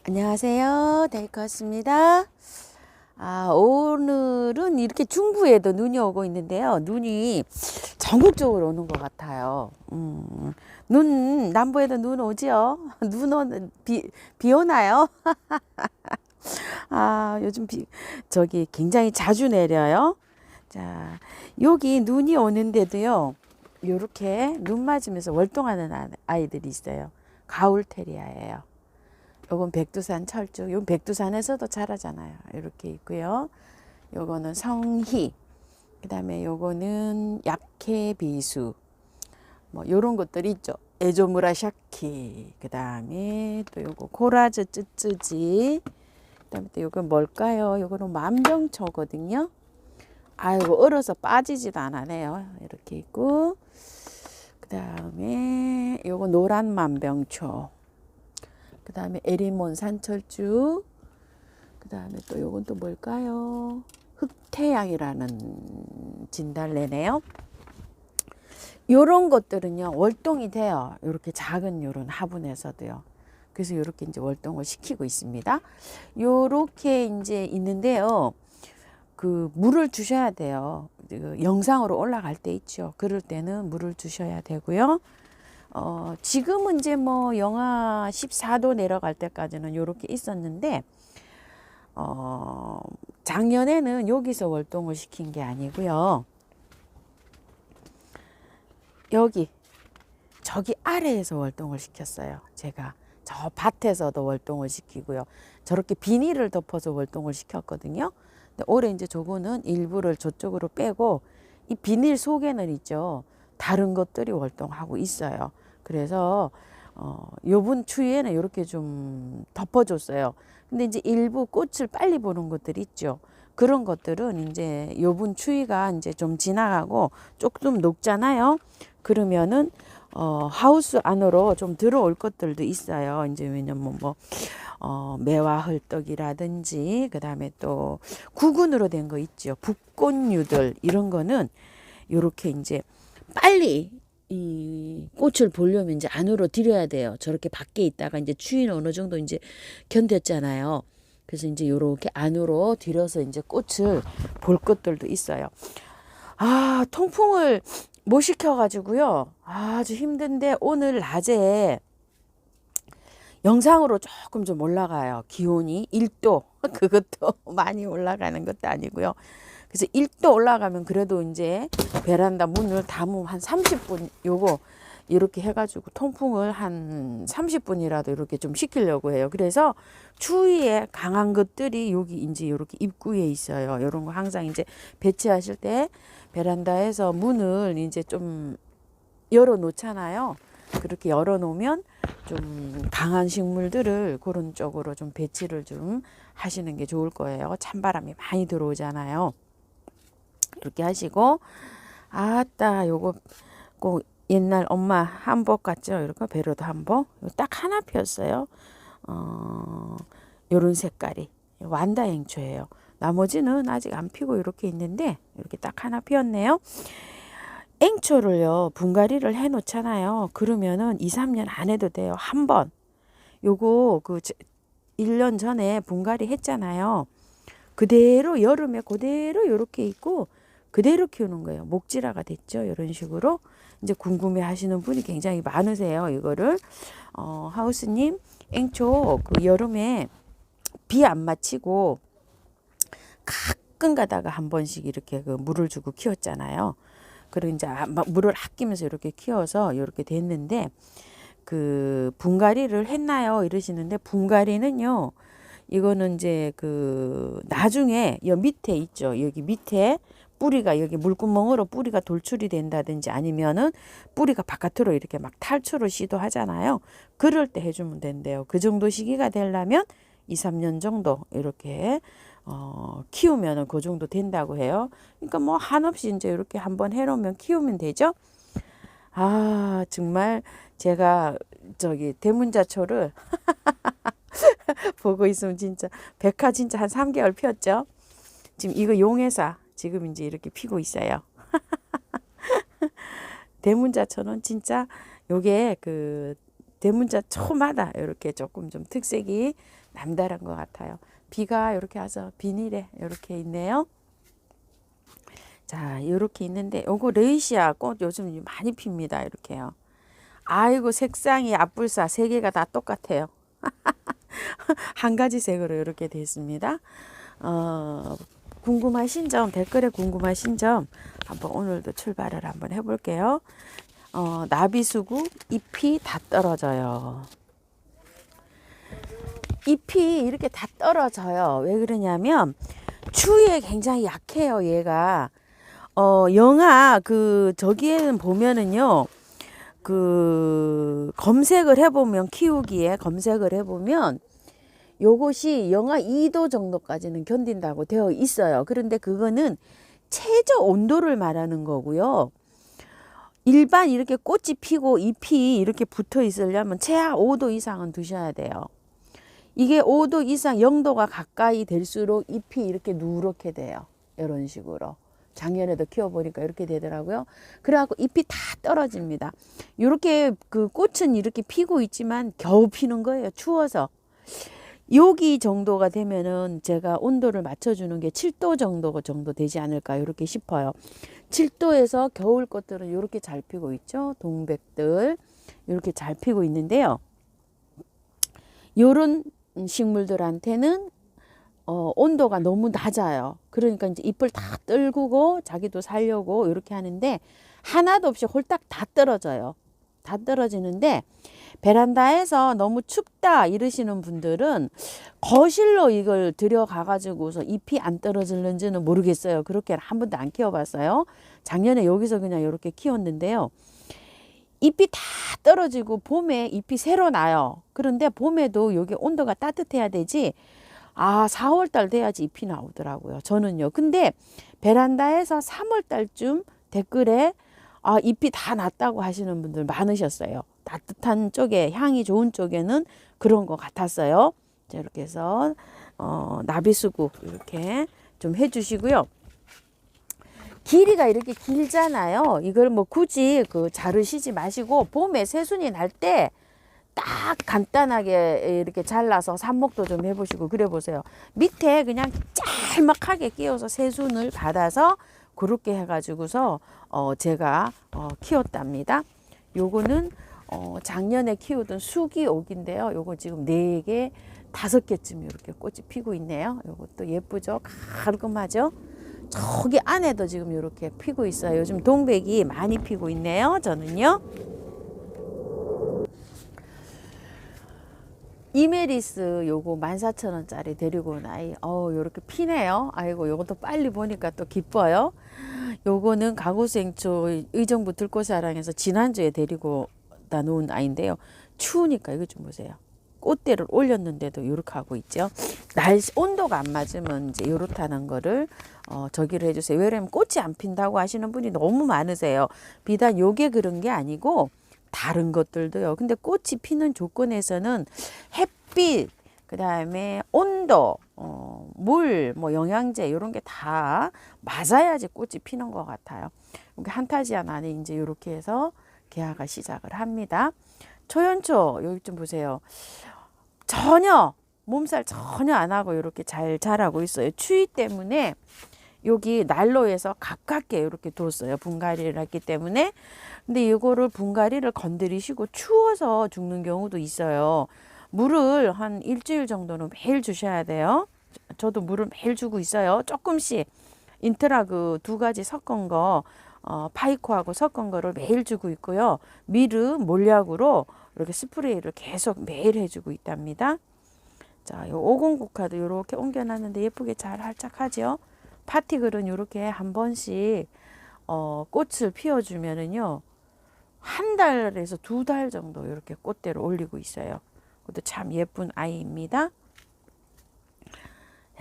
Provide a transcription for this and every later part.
안녕하세요. 데이커스입니다. 오늘은 이렇게 중부에도 눈이 오고 있는데요. 눈이 전국적으로 오는 것 같아요. 남부에도 눈 오지요? 비 오나요? 요즘 저기 굉장히 자주 내려요. 자, 여기 눈이 오는데도요. 요렇게 눈 맞으면서 월동하는 아이들이 있어요. 가울테리아예요. 요건 백두산 철쭉. 요건 백두산에서도 자라잖아요. 이렇게 있고요. 요거는 성희. 그 다음에 요거는 약해비수. 뭐 요런 것들이 있죠. 에조무라샤키. 그 다음에 또 요거 코라즈 쯔쯔지. 그 다음에 또 요건 뭘까요? 요거는 만병초거든요. 아이고 얼어서 빠지지도 않아네요. 이렇게 있고. 그 다음에 요거 노란 만병초. 그 다음에 에리몬 산철쭉. 그 다음에 또 요건 또 뭘까요? 흑태양이라는 진달래네요. 요런 것들은요, 월동이 돼요. 요렇게 작은 요런 화분에서도요. 그래서 요렇게 이제 월동을 시키고 있습니다. 요렇게 이제 있는데요. 그 물을 주셔야 돼요. 그 영상으로 올라갈 때 있죠. 그럴 때는 물을 주셔야 되고요. 지금은 이제 뭐 영하 14도 내려갈 때까지는 요렇게 있었는데, 작년에는 여기서 월동을 시킨 게 아니고요. 저기 아래에서 월동을 시켰어요. 제가 저 밭에서도 월동을 시키고요. 저렇게 비닐을 덮어서 월동을 시켰거든요. 근데 올해 이제 저거는 일부를 저쪽으로 빼고 이 비닐 속에는 있죠. 다른 것들이 월동하고 있어요. 그래서 요번 추위에는 이렇게 좀 덮어줬어요. 근데 이제 일부 꽃을 빨리 보는 것들이 있죠. 그런 것들은 이제 요번 추위가 이제 좀 지나가고 조금 녹잖아요. 그러면은 하우스 안으로 좀 들어올 것들도 있어요. 이제 왜냐면 매화헐떡이라든지 그다음에 또 구근으로 된 거 있죠. 북꽃류들 이런 거는 요렇게 이제 빨리 이 꽃을 보려면 이제 안으로 들여야 돼요. 저렇게 밖에 있다가 이제 추위는 어느 정도 이제 견뎠잖아요. 그래서 이제 요렇게 안으로 들여서 이제 꽃을 볼 것들도 있어요. 통풍을 못 시켜가지고요. 아주 힘든데 오늘 낮에 영상으로 조금 좀 올라가요. 기온이 1도. 그것도 많이 올라가는 것도 아니고요. 그래서 1도 올라가면 그래도 이제 베란다 문을 닫으면 한 30분 요거 이렇게 해가지고 통풍을 한 30분이라도 이렇게 좀 시키려고 해요. 그래서 추위에 강한 것들이 여기 이제 이렇게 입구에 있어요. 이런 거 항상 이제 배치하실 때 베란다에서 문을 이제 좀 열어 놓잖아요. 그렇게 열어 놓으면 좀 강한 식물들을 그런 쪽으로 좀 배치를 좀 하시는 게 좋을 거예요. 찬바람이 많이 들어오잖아요. 이렇게 하시고 요거 꼭 옛날 엄마 한복 같죠? 이렇게 배로도 한복 딱 하나 피었어요. 요런 색깔이 완다행초예요. 나머지는 아직 안 피고 이렇게 있는데 이렇게 딱 하나 피었네요. 앵초를요 분갈이를 해 놓잖아요. 그러면은 2, 3년 안 해도 돼요. 한 번 요거 1년 전에 분갈이 했잖아요. 그대로 여름에 그대로 요렇게 있고 그대로 키우는 거예요. 목질화가 됐죠. 이런 식으로 이제 궁금해 하시는 분이 굉장히 많으세요. 이거를 하우스님 앵초 그 여름에 비 안 맞히고 가끔 가다가 한 번씩 이렇게 그 물을 주고 키웠잖아요. 그리고 이제 물을 아끼면서 이렇게 키워서 이렇게 됐는데 그 분갈이를 했나요? 이러시는데 분갈이는요. 이거는 이제 그 나중에 여 밑에 있죠. 여기 밑에 뿌리가 여기 물구멍으로 뿌리가 돌출이 된다든지 아니면은 뿌리가 바깥으로 이렇게 막 탈출을 시도하잖아요. 그럴 때 해주면 된대요. 그 정도 시기가 되려면 2, 3년 정도 이렇게 키우면은 그 정도 된다고 해요. 그러니까 뭐 한없이 이제 이렇게 한번 해놓으면 키우면 되죠. 정말 제가 저기 대문자초를 보고 있으면 진짜 백화 진짜 한 3개월 피었죠. 지금 이거 용해사 지금 이제 이렇게 피고 있어요. 대문자초는 진짜 요게 그 대문자 초마다 이렇게 조금 좀 특색이 남다른 것 같아요. 비가 이렇게 와서 비닐에 이렇게 있네요. 자, 이렇게 있는데 요거 레이시아 꽃 요즘 많이 핍니다. 이렇게요. 아이고 색상이 앞불사 세 개가 다 똑같아요. 한 가지 색으로 이렇게 되어 있습니다. 궁금하신 점 댓글에 궁금하신 점 한번 오늘도 출발을 한번 해볼게요. 나비수국 잎이 다 떨어져요. 잎이 이렇게 다 떨어져요. 왜 그러냐면 추위에 굉장히 약해요. 얘가 영하 저기에는 보면은요. 검색을 해보면 키우기에 검색을 해보면 요것이 영하 2도 정도까지는 견딘다고 되어 있어요. 그런데 그거는 최저 온도를 말하는 거고요. 일반 이렇게 꽃이 피고 잎이 이렇게 붙어 있으려면 최하 5도 이상은 두셔야 돼요. 이게 5도 이상 0도가 가까이 될수록 잎이 이렇게 누렇게 돼요. 이런 식으로. 작년에도 키워보니까 이렇게 되더라고요. 그래갖고 잎이 다 떨어집니다. 이렇게 꽃은 이렇게 피고 있지만 겨우 피는 거예요. 추워서. 여기 정도가 되면은 제가 온도를 맞춰주는 게 7도 정도 되지 않을까 이렇게 싶어요. 7도에서 겨울 꽃들은 이렇게 잘 피고 있죠. 동백들 이렇게 잘 피고 있는데요. 요런 식물들한테는 온도가 너무 낮아요. 그러니까 이제 잎을 다 떨구고 자기도 살려고 이렇게 하는데 하나도 없이 홀딱 다 떨어져요. 다 떨어지는데 베란다에서 너무 춥다 이러시는 분들은 거실로 이걸 들여가 가지고서 잎이 안 떨어질는지는 모르겠어요. 그렇게 한 번도 안 키워봤어요. 작년에 여기서 그냥 이렇게 키웠는데요. 잎이 다 떨어지고 봄에 잎이 새로 나요. 그런데 봄에도 여기 온도가 따뜻해야 되지 4월 달 돼야지 잎이 나오더라고요. 저는요. 근데 베란다에서 3월 달쯤 댓글에 잎이 다 났다고 하시는 분들 많으셨어요. 따뜻한 쪽에 향이 좋은 쪽에는 그런 것 같았어요. 자, 이렇게 해서 나비수국 이렇게 좀 해주시고요. 길이가 이렇게 길잖아요. 이걸 뭐 굳이 자르시지 마시고 봄에 새순이 날 때 딱 간단하게 이렇게 잘라서 삽목도 좀 해보시고 그래 보세요. 밑에 그냥 짤막하게 끼워서 새순을 받아서 그렇게 해가지고서 제가 키웠답니다. 요거는 작년에 키우던 수기옥인데요. 요거 지금 4개, 5개쯤 이렇게 꽃이 피고 있네요. 요것도 예쁘죠? 깔끔하죠? 저기 안에도 지금 이렇게 피고 있어요. 요즘 동백이 많이 피고 있네요. 저는요. 이메리스 요거 14,000원짜리 데리고 온 아이 요렇게 피네요. 아이고 요것도 빨리 보니까 또 기뻐요. 요거는 가구생초 의정부 들꽃사랑에서 지난주에 데리고 다 놓은 아이인데요. 추우니까 이거 좀 보세요. 꽃대를 올렸는데도 요렇게 하고 있죠. 날씨 온도가 안 맞으면 이제 요렇다는 거를 저기를 해주세요. 왜냐면 꽃이 안 핀다고 하시는 분이 너무 많으세요. 비단 요게 그런 게 아니고 다른 것들도요. 근데 꽃이 피는 조건에서는 햇빛, 그 다음에 온도, 물, 뭐 영양제 이런 게 다 맞아야지 꽃이 피는 것 같아요. 여기 한타지안 안에 이제 이렇게 해서 개화가 시작을 합니다. 초연초 여기 좀 보세요. 전혀 몸살 전혀 안 하고 이렇게 잘 자라고 있어요. 추위 때문에 여기 난로에서 가깝게 이렇게 뒀어요. 분갈이를 했기 때문에. 근데 이거를 분갈이를 건드리시고 추워서 죽는 경우도 있어요. 물을 한 일주일 정도는 매일 주셔야 돼요. 저도 물을 매일 주고 있어요. 조금씩 인트라 2가지 섞은 거 파이코하고 섞은 거를 매일 주고 있고요. 미르 몰약으로 이렇게 스프레이를 계속 매일 해주고 있답니다. 자, 요 50국화도 이렇게 옮겨놨는데 예쁘게 잘 활짝하죠. 파티글은 이렇게 한 번씩 꽃을 피워주면은요 1달에서 2달 정도 이렇게 꽃대를 올리고 있어요. 그것도 참 예쁜 아이입니다.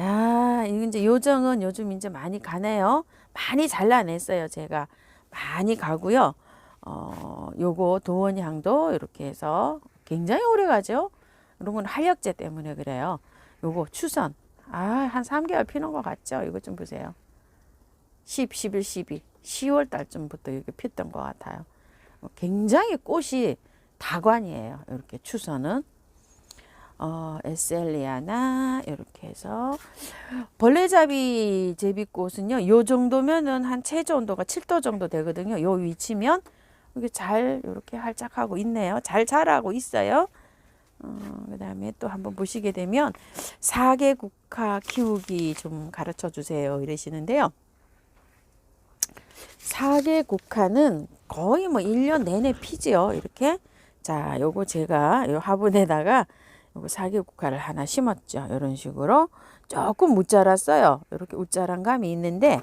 야, 이제 요정은 요즘 이제 많이 가네요. 많이 잘라냈어요. 제가 많이 가고요. 요거 도원향도 이렇게 해서 굉장히 오래 가죠. 이런 건 활력제 때문에 그래요. 요거 추선. 한 3개월 피는 것 같죠? 이거 좀 보세요. 10, 11, 12, 10월 달쯤부터 이렇게 피었던 것 같아요. 굉장히 꽃이 다관이에요. 이렇게 추선은. 에셀리아나 이렇게 해서 벌레잡이 제비꽃은요. 요 정도면은 한 최저 온도가 7도 정도 되거든요. 요 위치면 이게 잘 이렇게 활짝하고 있네요. 잘 자라고 있어요. 그다음에 또 한번 보시게 되면 사계국화 키우기 좀 가르쳐 주세요 이러시는데요. 사계국화는 거의 뭐 1년 내내 피지요. 이렇게. 자, 요거 제가 요 화분에다가 요거 사계국화를 하나 심었죠. 이런 식으로 조금 못 자랐어요. 이렇게 웃자란 감이 있는데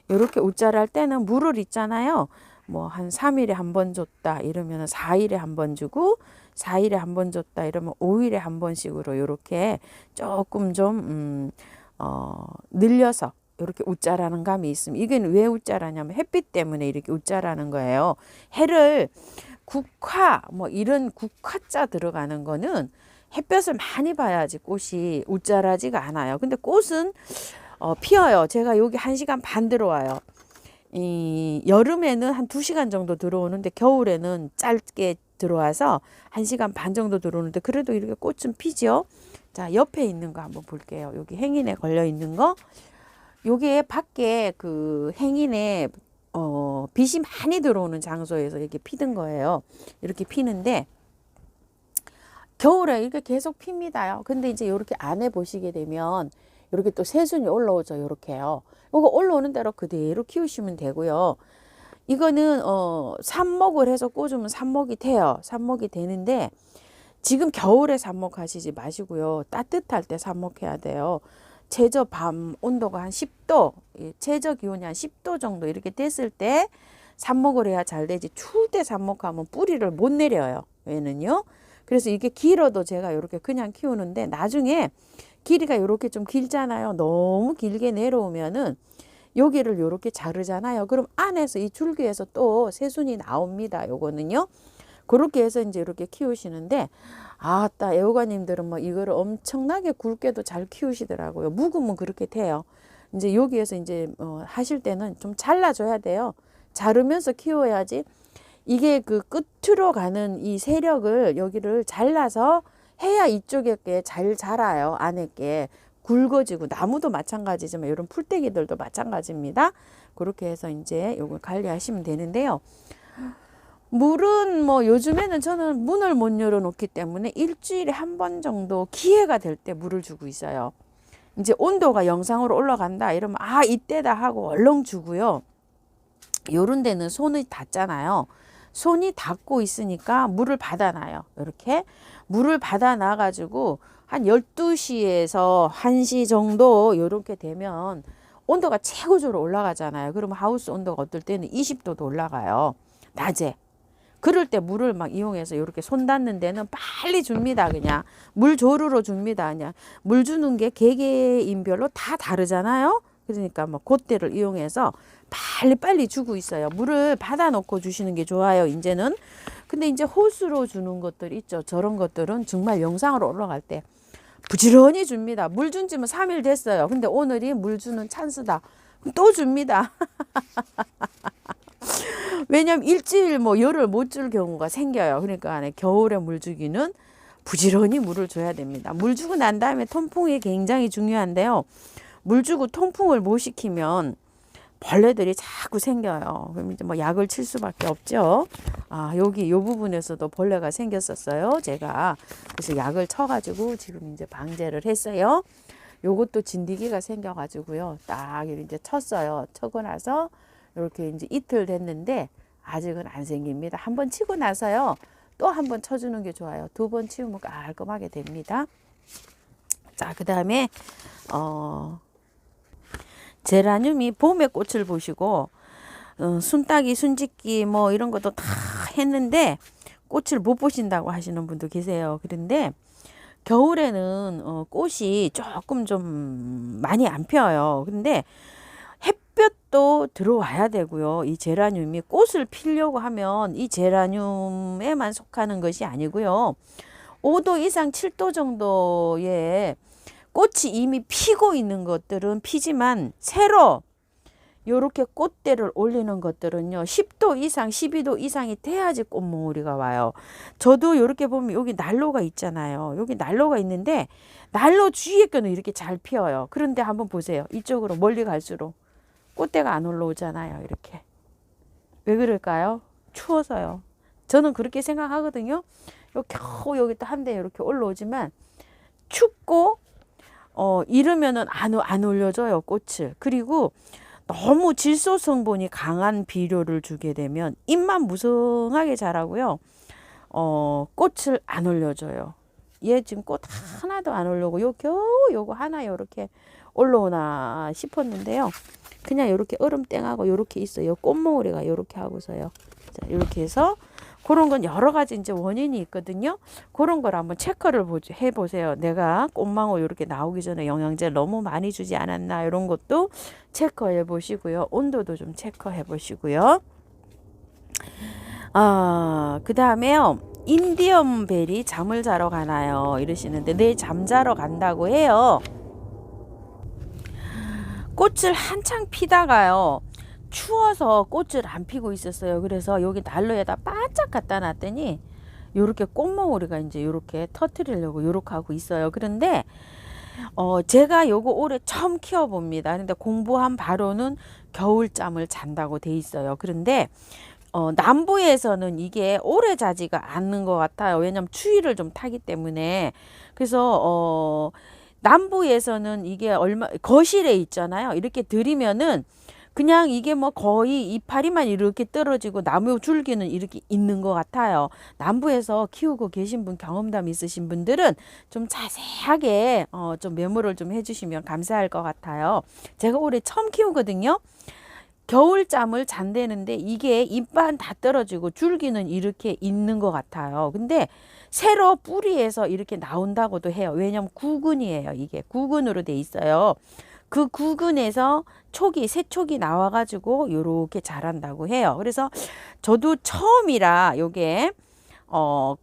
이렇게 웃자랄 때는 물을 있잖아요. 뭐 한 3일에 한 번 줬다 이러면 4일에 한 번 주고 4일에 한 번 줬다 이러면 5일에 한 번씩으로 이렇게 조금 좀 늘려서 이렇게 웃자라는 감이 있으면 이게 왜 웃자라냐면 햇빛 때문에 이렇게 웃자라는 거예요. 해를 국화 뭐 이런 국화자 들어가는 거는 햇볕을 많이 봐야지 꽃이 웃자라지가 않아요. 근데 꽃은 피어요. 제가 여기 1시간 반 들어와요. 여름에는 한 2시간 정도 들어오는데 겨울에는 짧게 들어와서 1시간 반 정도 들어오는데 그래도 이렇게 꽃은 피죠. 자, 옆에 있는 거 한번 볼게요. 여기 행인에 걸려 있는 거. 요게 밖에 그 행인에 빛이 많이 들어오는 장소에서 이렇게 피는 거예요. 이렇게 피는데 겨울에 이렇게 계속 핍니다요. 근데 이제 이렇게 안에 보시게 되면 이렇게 또 새순이 올라오죠. 이렇게요. 이거 올라오는 대로 그대로 키우시면 되고요. 이거는 삽목을 해서 꽂으면 삽목이 돼요. 삽목이 되는데 지금 겨울에 삽목하시지 마시고요. 따뜻할 때 삽목해야 돼요. 최저 밤 온도가 한 10도, 최저 기온이 한 10도 정도 이렇게 됐을 때 삽목을 해야 잘 되지. 추울 때 삽목하면 뿌리를 못 내려요. 왜는요? 그래서 이게 길어도 제가 이렇게 그냥 키우는데 나중에 길이가 이렇게 좀 길잖아요. 너무 길게 내려오면은 여기를 이렇게 자르잖아요. 그럼 안에서 이 줄기에서 또 새순이 나옵니다. 요거는요. 그렇게 해서 이제 이렇게 키우시는데 아따 애호가님들은 뭐 이거를 엄청나게 굵게도 잘 키우시더라고요. 묵으면 그렇게 돼요. 이제 여기에서 이제 하실 때는 좀 잘라줘야 돼요. 자르면서 키워야지. 이게 그 끝으로 가는 이 세력을 여기를 잘라서 해야 이쪽에 게 잘 자라요. 안에 게 굵어지고 나무도 마찬가지지만 이런 풀떼기들도 마찬가지입니다. 그렇게 해서 이제 요걸 관리하시면 되는데요. 물은 뭐 요즘에는 저는 문을 못 열어놓기 때문에 일주일에 한 번 정도 기회가 될 때 물을 주고 있어요. 이제 온도가 영상으로 올라간다 이러면 아 이때다 하고 얼렁 주고요. 요런 데는 손이 닿잖아요. 손이 닿고 있으니까 물을 받아놔요. 이렇게 물을 받아놔 가지고 한 12시에서 1시 정도 이렇게 되면 온도가 최고조로 올라가잖아요. 그러면 하우스 온도가 어떨 때는 20도도 올라가요. 낮에. 그럴 때 물을 막 이용해서 이렇게 손 닿는 데는 빨리 줍니다. 그냥 물 조르러 줍니다. 그냥 물 주는 게 개개인별로 다 다르잖아요. 그러니까 뭐 그때를 이용해서 빨리 주고 있어요. 물을 받아 놓고 주시는 게 좋아요. 이제는. 근데 이제 호수로 주는 것들 있죠. 저런 것들은 정말 영상으로 올라갈 때 부지런히 줍니다. 물 준 지면 3일 됐어요. 근데 오늘이 물 주는 찬스다. 또 줍니다. 왜냐면 일주일 뭐 열을 못 줄 경우가 생겨요. 그러니까 안에 겨울에 물 주기는 부지런히 물을 줘야 됩니다. 물 주고 난 다음에 통풍이 굉장히 중요한데요. 물 주고 통풍을 못 시키면 벌레들이 자꾸 생겨요. 그럼 이제 뭐 약을 칠 수밖에 없죠. 아, 여기 요 부분에서도 벌레가 생겼었어요. 제가 그래서 약을 쳐가지고 지금 이제 방제를 했어요. 요것도 진드기가 생겨가지고요. 딱 이제 쳤어요. 쳐고 나서 이렇게 이제 이틀 됐는데 아직은 안 생깁니다. 한번 치고 나서요. 또 한 번 쳐주는 게 좋아요. 2번 치우면 깔끔하게 됩니다. 자, 그 다음에 제라늄이 봄에 꽃을 보시고 순따기, 순짓기 뭐 이런 것도 다 했는데 꽃을 못 보신다고 하시는 분도 계세요. 그런데 겨울에는 꽃이 조금 좀 많이 안 펴요. 근데 햇볕도 들어와야 되고요. 이 제라늄이 꽃을 피려고 하면 이 제라늄에만 속하는 것이 아니고요. 5도 이상 7도 정도의 꽃이 이미 피고 있는 것들은 피지만 새로 요렇게 꽃대를 올리는 것들은요 10도 이상 12도 이상이 돼야지 꽃몽우리가 와요. 저도 요렇게 보면 여기 난로가 있잖아요. 여기 난로가 있는데 난로 주위에 거는 이렇게 잘 피어요. 그런데 한번 보세요. 이쪽으로 멀리 갈수록 꽃대가 안 올라오잖아요. 이렇게. 왜 그럴까요? 추워서요. 저는 그렇게 생각하거든요. 겨우 여기 또 한 대 이렇게 올라오지만 춥고 이러면은 안 올려줘요. 꽃을. 그리고 너무 질소 성분이 강한 비료를 주게 되면 잎만 무성하게 자라고요. 꽃을 안 올려줘요. 얘 지금 꽃 하나도 안 올라오고 겨우 요거 하나 이렇게 올라오나 싶었는데요. 그냥 이렇게 얼음땡하고 이렇게 있어요. 꽃몽우리가 이렇게 하고서요. 자, 이렇게 해서 그런 건 여러 가지 이제 원인이 있거든요. 그런 걸 한번 체크를 해보세요. 내가 꽃망울 이렇게 나오기 전에 영양제를 너무 많이 주지 않았나 이런 것도 체크해 보시고요. 온도도 좀 체크해 보시고요. 그 다음에요. 인디언 벨이 잠을 자러 가나요? 이러시는데 네, 잠자러 간다고 해요. 꽃을 한창 피다가요. 추워서 꽃을 안 피고 있었어요. 그래서 여기 난로에다 바짝 갖다 놨더니 요렇게 꽃몽우리가 이제 요렇게 터트리려고 요렇게 하고 있어요. 그런데 제가 요거 올해 처음 키워봅니다. 근데 공부한 바로는 겨울잠을 잔다고 돼 있어요. 그런데 남부에서는 이게 오래 자지가 않는 것 같아요. 왜냐면 추위를 좀 타기 때문에. 그래서 남부에서는 이게 거실에 있잖아요. 이렇게 들이면은 그냥 이게 뭐 거의 이파리만 이렇게 떨어지고 나무 줄기는 이렇게 있는 것 같아요. 남부에서 키우고 계신 분, 경험담 있으신 분들은 좀 자세하게 좀 메모를 좀 해주시면 감사할 것 같아요. 제가 올해 처음 키우거든요. 겨울잠을 잔대는데 이게 잎만 다 떨어지고 줄기는 이렇게 있는 것 같아요. 근데 새로 뿌리에서 이렇게 나온다고도 해요. 왜냐면 구근이에요. 이게 구근으로 돼 있어요. 그 구근에서 새촉이 나와가지고 요렇게 자란다고 해요. 그래서 저도 처음이라 요게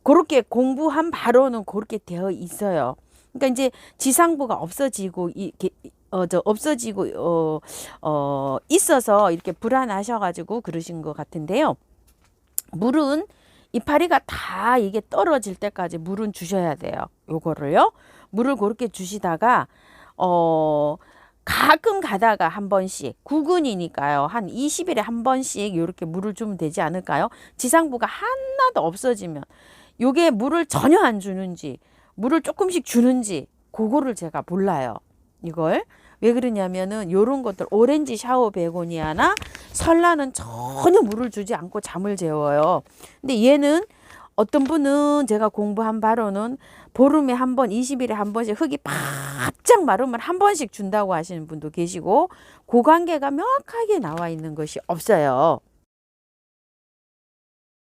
그렇게 공부한 바로는 그렇게 되어 있어요. 그러니까 이제 지상부가 없어지고 있어서 이렇게 불안하셔가지고 그러신 것 같은데요. 물은 이파리가 다 이게 떨어질 때까지 물은 주셔야 돼요. 요거를요. 물을 그렇게 주시다가 가끔 가다가 한 번씩 구근이니까요. 한 20일에 한 번씩 이렇게 물을 주면 되지 않을까요? 지상부가 하나도 없어지면 요게 물을 전혀 안 주는지 물을 조금씩 주는지 그거를 제가 몰라요. 이걸 왜 그러냐면은 요런 것들 오렌지 샤워 베고니아나 설라는 전혀 물을 주지 않고 잠을 재워요. 근데 얘는 어떤 분은 제가 공부한 바로는 보름에 한 번, 20일에 한 번씩 흙이 바짝 마르면 한 번씩 준다고 하시는 분도 계시고 그 관계가 명확하게 나와 있는 것이 없어요.